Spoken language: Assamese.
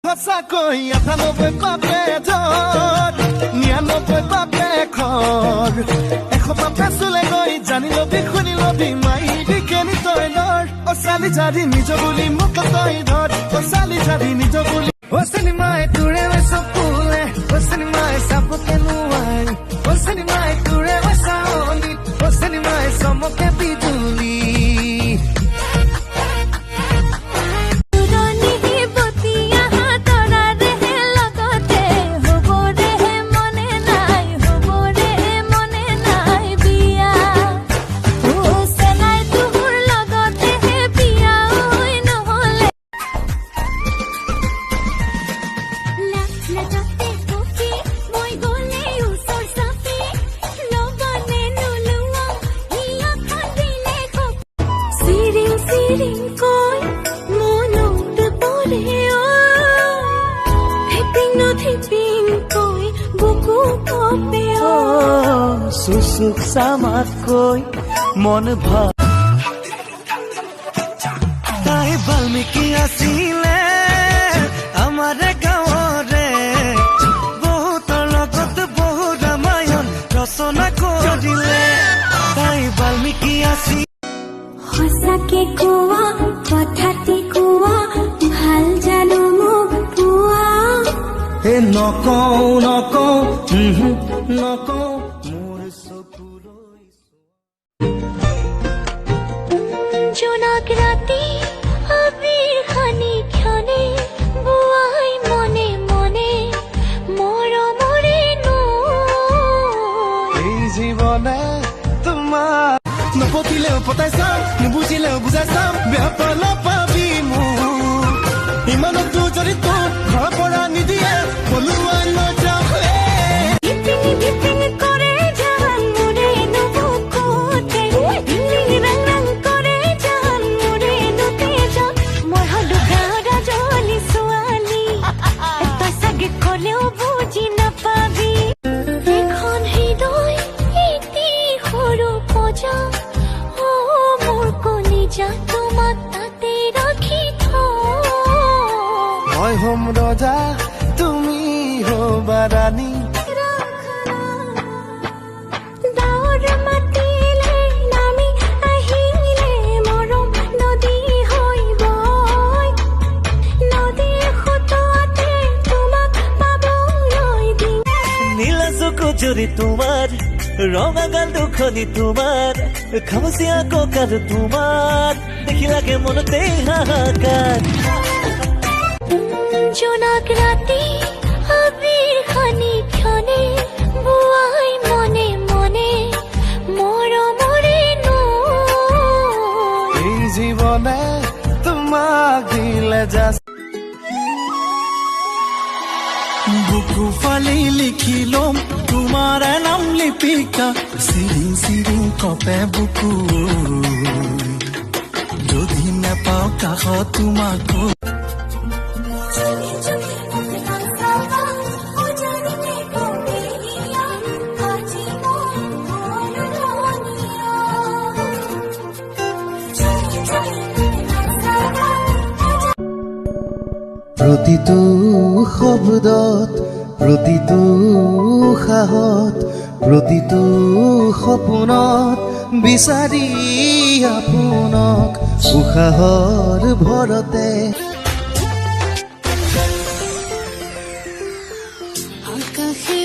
সঁচাকৈ ৯৮ পাপে ধৰ ৯৯ পাপে খৰ ১০০ পাপে চুলে গৈ জানি লবি শুনি লবি মাইবি কেনি তই ধৰ অ চালি জাৰি নিজ বুলি মোক তই ধৰ অ চালি জাৰি নিজ বুলি অ চিনেমাই তোৰে চকুলে অ চিনেমাই চাবকে নোৱাৰি অ চিনেমাই তোৰে চাৱনি অ চিনেমাই চমকে বিজুলি সুখ সামাতকৈ মন ভাল তাই বাল্মীকি আছিলে আমাৰ গাঁৱৰে বহুতৰ লগত বহু ৰামায়ণ ৰচনা কৰিলে তাই বাল্মীকি আছিল সঁচাকে কোৱা কথাটি কোৱা ভাল জানো মোক পোৱা হে নকওঁ নকওঁ নকওঁ জোনাক ৰাতি আবিৰ খানি ক্ষণে বুৱাই মনে মনে মৰমৰে এই জীৱনে তোমাৰ নপতিলেও পতাই চাম নুবুজিলেও বুজাই চাম বেয়া পালে পাবি মোক ইমানতো যদি তোৰ ঘৰৰ পৰা নিদিয়ে পলুৱাই নাযাওঁ মই হম ৰজা তুমি হবা ৰাণী ডাৱৰ মাতিলে নামি আহিলে মৰম নদী হৈ বয় নদীৰ সোঁততে তোমাক পাবলৈ দিম নীলা চকু জুৰি তোমাৰ ৰঙা গাল দুখনি তোমাৰ খামুচিয়া কঁকাল তোমাৰ দেখিলাকে মনতে হাহাকাৰ জোনাক ৰাতি আবিৰ খানি ক্ষণে বুৱাই মনে মনে মৰমৰে এই জীৱনে তোমাক দিলে যাচ বুকু ফালি লিখি ল'ম তোমাৰ নাম লিপিকা চিৰিং চিৰিং কপে বুকু যদি নেপাওঁ কাষত তোমাকো প্ৰতিটো শব্দত প্ৰতিটো উশাহত প্ৰতিটো সপোনত বিচাৰি আপোনক উশাহৰ ভৰতে আকাশে